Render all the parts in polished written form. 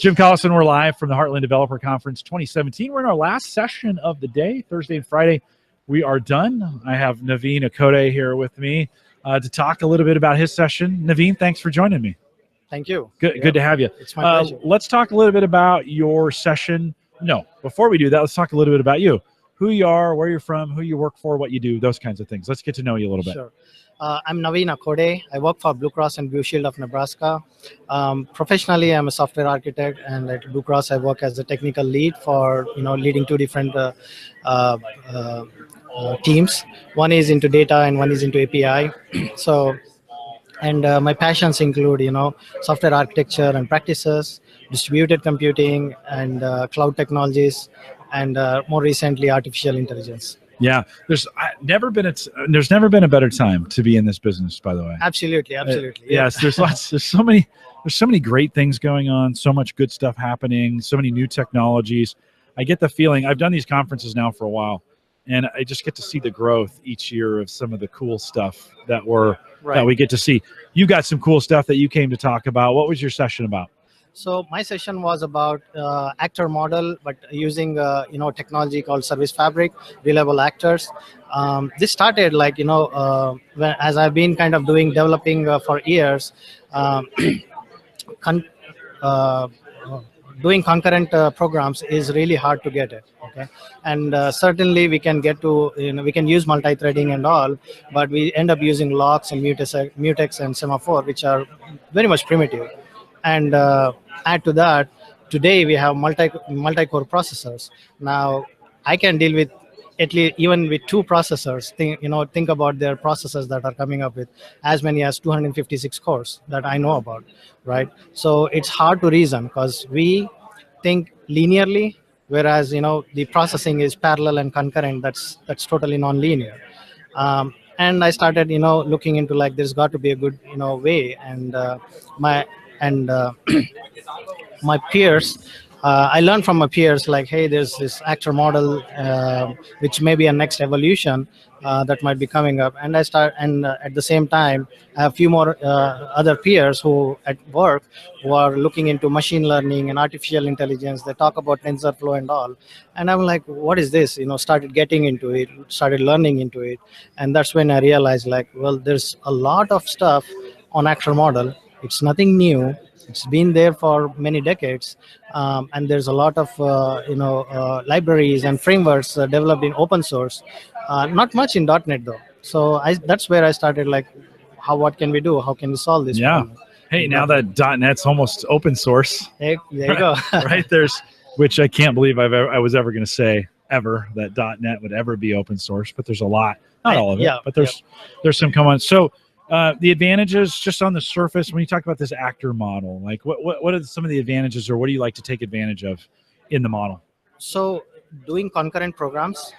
Jim Collison, we're live from the Heartland Developer Conference 2017. We're in our last session of the day, Thursday and Friday. We are done. I have Naveen Akode here with me to talk a little bit about his session. Naveen, thanks for joining me. Thank you. Good to have you. It's my pleasure. Let's talk a little bit about your session. No, before we do that, let's talk a little bit about you. Who you are, where you're from, who you work for, what you do, those kinds of things. Let's get to know you a little bit. Sure. I'm Naveen Akode. I work for Blue Cross and Blue Shield of Nebraska. Professionally, I'm a software architect, and at Blue Cross, I work as the technical lead for leading two different teams. One is into data, and one is into API. My passions include software architecture and practices, distributed computing, and cloud technologies, and more recently, artificial intelligence. Yeah, there's never been a better time to be in this business, by the way. Absolutely. Yes, there's so many great things going on, so much good stuff happening, so many new technologies. I get the feeling, I've done these conferences now for a while, and I just get to see the growth each year of some of the cool stuff that we get to see. You got some cool stuff that you came to talk about. What was your session about? So my session was about actor model, but using technology called Service Fabric, reliable actors. This started as I've been kind of developing for years, doing concurrent programs is really hard to get it. Okay, and certainly we can get to we can use multi-threading and all, but we end up using locks and mutex and semaphore, which are very much primitive. And add to that, today we have multi-core processors. Now I can deal with at least even with two processors. Think about their processors that are coming up with as many as 256 cores that I know about, right? So it's hard to reason because we think linearly, whereas the processing is parallel and concurrent. That's totally non-linear. And I started looking into there's got to be a good way, and my peers, I learned from my peers hey, there's this actor model which may be a next evolution that might be coming up. And at the same time, I have a few more other peers who at work who are looking into machine learning and artificial intelligence. They talk about TensorFlow and all, and I'm like, what is this? Started getting into it, started learning into it, and that's when I realized well, there's a lot of stuff on actor model. It's nothing new. It's been there for many decades, and there's a lot of libraries and frameworks developed in open source. Not much in .NET though. So that's where I started. What can we do? How can we solve this problem? Hey, now that .NET's almost open source. Hey, there you go. Right, which I can't believe I was ever going to say ever that .NET would ever be open source, but there's a lot, not all of it, but there's some come on. So. The advantages just on the surface when you talk about this actor model, what are some of the advantages, or what do you like to take advantage of in the model? So doing concurrent programs,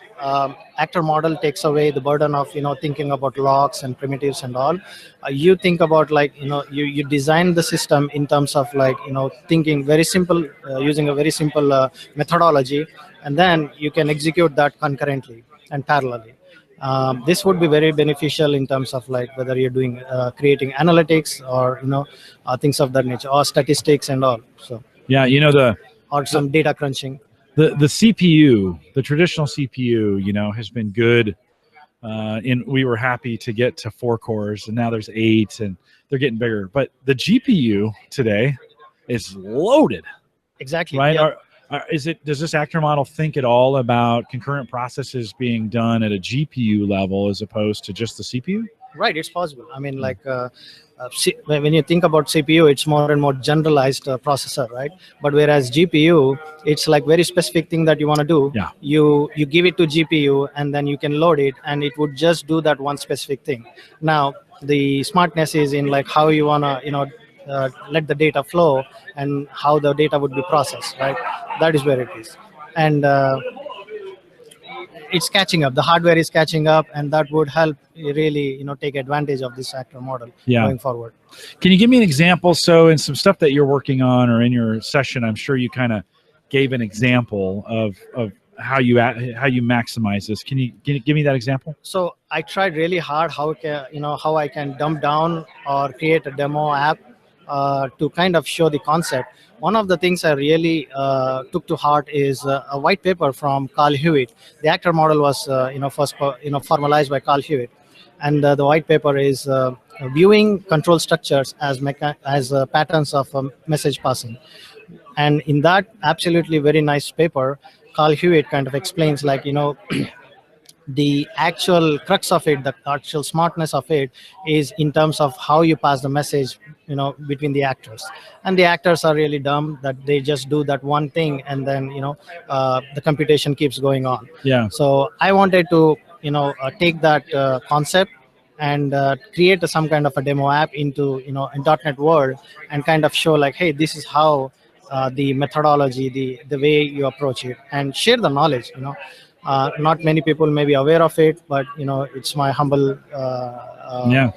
actor model takes away the burden of thinking about locks and primitives and all. You think about you design the system in terms of thinking very simple, using a very simple methodology, and then you can execute that concurrently and parallelly. This would be very beneficial in terms of whether you're doing creating analytics or things of that nature, or statistics and all. So yeah, or some data crunching. The CPU, the traditional CPU, has been good. We were happy to get to 4 cores, and now there's 8, and they're getting bigger. But the GPU today is loaded. Exactly. Right. Yeah. Does this actor model think at all about concurrent processes being done at a GPU level as opposed to just the CPU? Right, it's possible. I mean, when you think about CPU, it's more and more generalized processor, right? But whereas GPU, it's very specific thing that you want to do. Yeah. You give it to GPU, and then you can load it, and it would just do that one specific thing. Now, the smartness is in how you want to, let the data flow and how the data would be processed, right? That is where it is. And it's catching up. The hardware is catching up, and that would help really, take advantage of this actor model going forward. Can you give me an example? So in some stuff that you're working on or in your session, I'm sure you kind of gave an example of how you maximize this. Can you give me that example? So I tried really hard how I can dumb down or create a demo app to kind of show the concept. One of the things I really took to heart is a white paper from Carl Hewitt. The actor model was first formalized by Carl Hewitt, and the white paper is viewing control structures as patterns of message passing. And in that absolutely very nice paper, Carl Hewitt kind of explains, like, the actual crux of it, the actual smartness of it, is in terms of how you pass the message, between the actors. And the actors are really dumb that they just do that one thing, and then the computation keeps going on. Yeah. So I wanted to take that concept and create some kind of a demo app into in .NET world, and kind of show, like, hey, this is how the methodology, the way you approach it, and share the knowledge. Not many people may be aware of it, but it's my humble Yeah.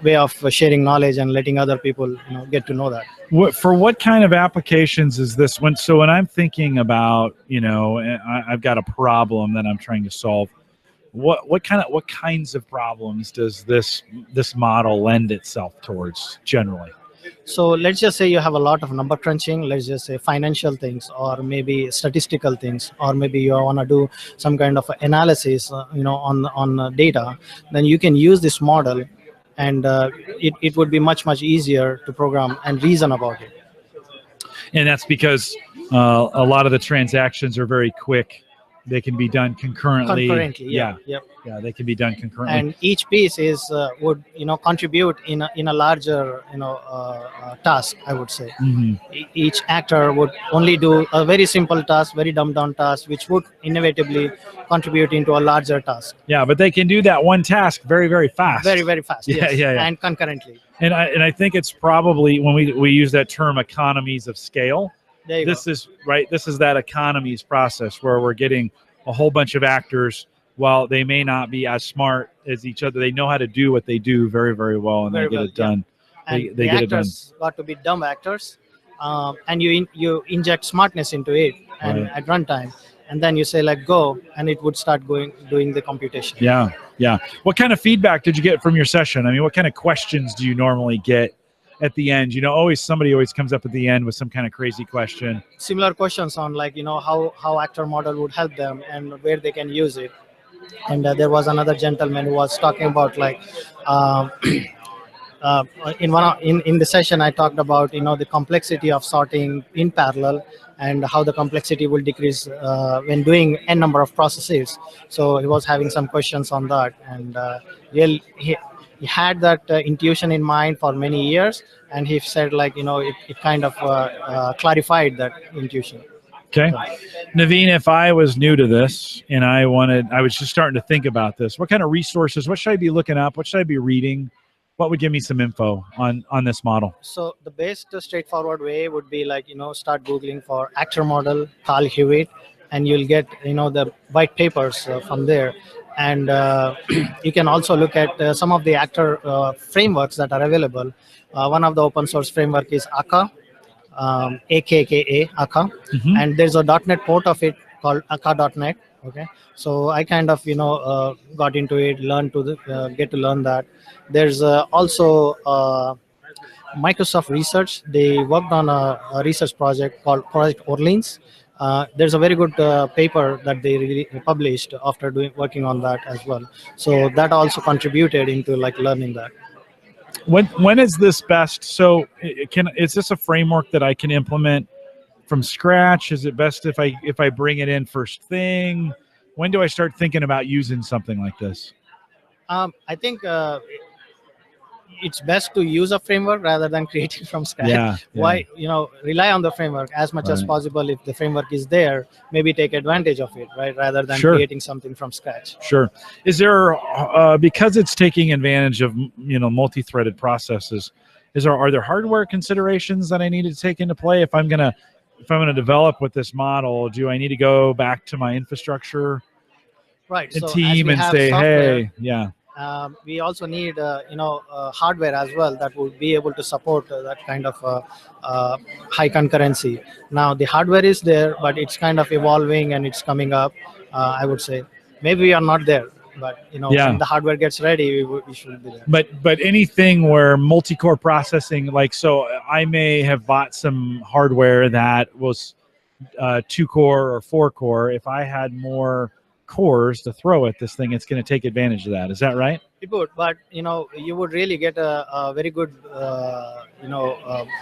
way of sharing knowledge and letting other people get to know that. For what kind of applications is this one? So when I'm thinking about, I've got a problem that I'm trying to solve. What kinds of problems does this model lend itself towards generally? So let's just say you have a lot of number crunching, let's just say financial things, or maybe statistical things, or maybe you want to do some kind of analysis on data. Then you can use this model, and it would be much easier to program and reason about it. And that's because a lot of the transactions are very quick. They can be done concurrently. Yeah. Yep. Yeah, they can be done concurrently. And each piece is would contribute in a larger task, I would say. Each actor would only do a very simple task, very dumbed down task, which would inevitably contribute into a larger task. Yeah, but they can do that one task very fast. Very fast. Yeah, yes. yeah. And concurrently. And I think it's probably when we use that term economies of scale. This is that economies process where we're getting a whole bunch of actors. While they may not be as smart as each other, they know how to do what they do very well, and they get it done. And they get it done. Actors got to be dumb actors, and you inject smartness into it, and at runtime, and then you say, like, go, and it would start doing the computation. Yeah. What kind of feedback did you get from your session? I mean, what kind of questions do you normally get at the end? Somebody always comes up at the end with some kind of crazy question. Similar questions on, like, how actor model would help them and where they can use it. And there was another gentleman who was talking about, like, in the session I talked about the complexity of sorting in parallel, and how the complexity will decrease when doing n number of processes. So he was having some questions on that, and he had that intuition in mind for many years, and he said, like, it kind of clarified that intuition. Okay. Naveen, if I was new to this and I was just starting to think about this, what kind of resources, what should I be looking up? What should I be reading? What would give me some info on this model? So the best straightforward way would be, like, start Googling for actor model, Carl Hewitt, and you'll get, the white papers from there. And you can also look at some of the actor frameworks that are available. One of the open source framework is Akka. AKKA, Akka, and there's a .NET port of it called Akka.NET. Okay, so I kind of got into it, get to learn that. There's also Microsoft Research. They worked on a research project called Project Orleans. There's a very good paper that they published after working on that as well. So that also contributed into, like, learning that. When is this best? So is this a framework that I can implement from scratch? Is it best if I bring it in first thing? When do I start thinking about using something like this? I think it's best to use a framework rather than creating from scratch. Why rely on the framework as much as possible. If the framework is there, maybe take advantage of it, right, rather than creating something from scratch. Sure. Is there because it's taking advantage of multi-threaded processes, are there hardware considerations that I need to take into play if I'm gonna develop with this model? Do I need to go back to my infrastructure team and say, hey, we also need hardware as well that would be able to support that kind of high concurrency. Now the hardware is there, but it's kind of evolving and it's coming up. I would say maybe we are not there. But Yeah. when the hardware gets ready, we should be there. But anything where multi-core processing, like, so I may have bought some hardware that was 2-core or 4-core. If I had more cores to throw at this thing, it's going to take advantage of that. Is that right? It would, but you would really get a very good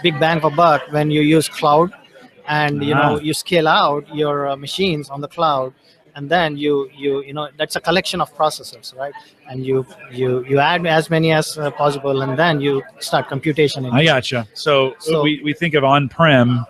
big bang for buck when you use cloud, and you scale out your machines on the cloud, and then you that's a collection of processors, right? And you add as many as possible, and then you start computation. I gotcha. So we think of on-prem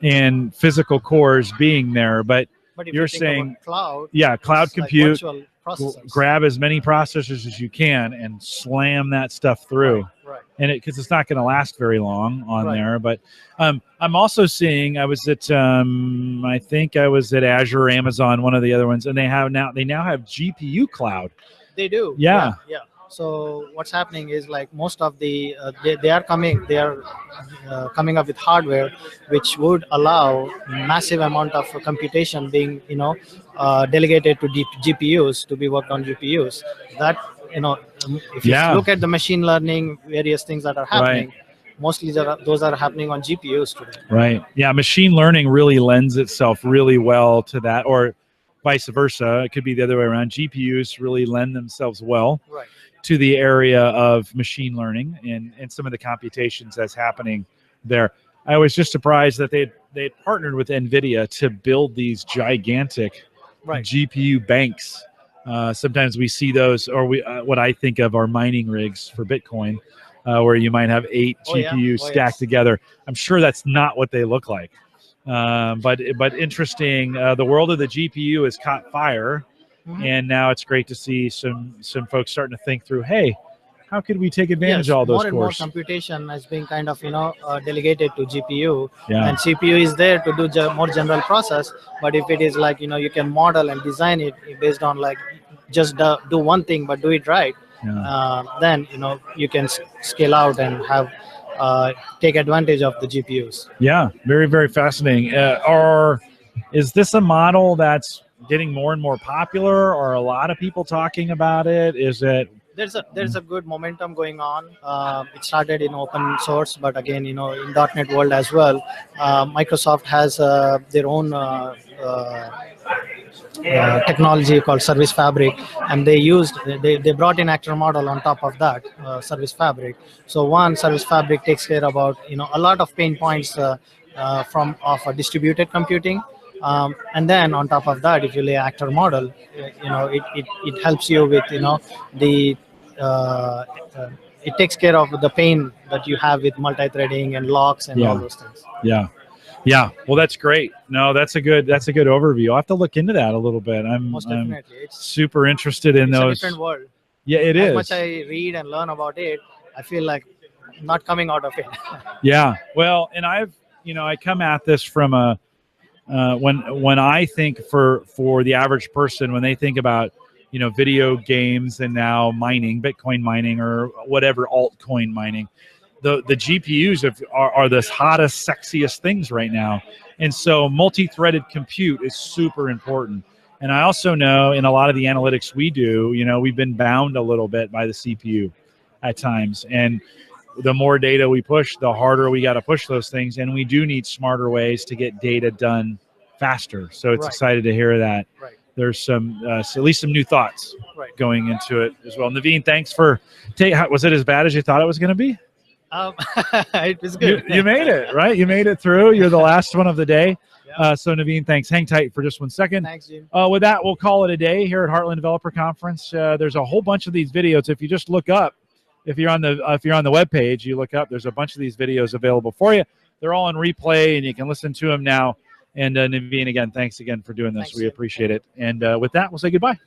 and physical cores being there, but if you're you think saying about cloud, cloud it's compute, like virtual processors. grab as many processors as you can and slam that stuff through. Right. And because it's not going to last very long on Right. there. But I'm also seeing, I was at I think I was at Azure or Amazon, one of the other ones, and they now have GPU cloud. They do. Yeah. So what's happening is, like, most of the they are coming up with hardware which would allow massive amount of computation being delegated to GPUs to be worked on GPUs. That if you look at the machine learning, various things that are happening, mostly those are happening on GPUs today. Right. Yeah. Machine learning really lends itself really well to that, or vice versa. It could be the other way around. GPUs really lend themselves well to the area of machine learning and some of the computations that's happening there. I was just surprised that they'd partnered with NVIDIA to build these gigantic GPU banks. Sometimes we see those, or what I think of are mining rigs for Bitcoin, where you might have 8 GPUs stacked together. I'm sure that's not what they look like. But interesting. The world of the GPU has caught fire, and now it's great to see some folks starting to think through, hey, how could we take advantage of all those more cores? And more computation has been kind of delegated to GPU, Yeah. and CPU is there to do more general process. But if it is like you can model and design it based on, like, just do one thing but do it right, then you can scale out and have take advantage of the GPUs. Yeah, very, very fascinating. Is this a model that's getting more and more popular? Or a lot of people talking about it? Is it? There's a good momentum going on. It started in open source, but again, in .NET world as well. Microsoft has their own technology called Service Fabric, and they brought in actor model on top of that Service Fabric. So one, Service Fabric takes care about a lot of pain points of a distributed computing. And then on top of that, if you lay actor model, it helps you with it takes care of the pain that you have with multi-threading and locks and all those things. Yeah. Well, that's great. No, that's a good overview. I'll have to look into that a little bit. I'm super interested in those. It's a different world. Yeah, it is. As much I read and learn about it, I feel like not coming out of it. Yeah. Well, and I come at this from a when I think for the average person, when they think about video games and now mining, Bitcoin mining or whatever altcoin mining, the GPUs are the hottest, sexiest things right now. And so multi-threaded compute is super important. And I also know in a lot of the analytics we do, we've been bound a little bit by the CPU at times. And the more data we push, the harder we got to push those things. And we do need smarter ways to get data done faster. So it's excited to hear that. There's some, at least some new thoughts going into it as well. Naveen, thanks for was it as bad as you thought it was going to be? It was good. You made it, right? You made it through. You're the last one of the day. So Naveen, thanks. Hang tight for just 1 second. Thanks, Jim. With that, we'll call it a day here at Heartland Developer Conference. There's a whole bunch of these videos. If you just look up, if you're on the web page, you look up. There's a bunch of these videos available for you. They're all on replay, and you can listen to them now. And Naveen, again, thanks again for doing this. We appreciate it. And with that, we'll say goodbye.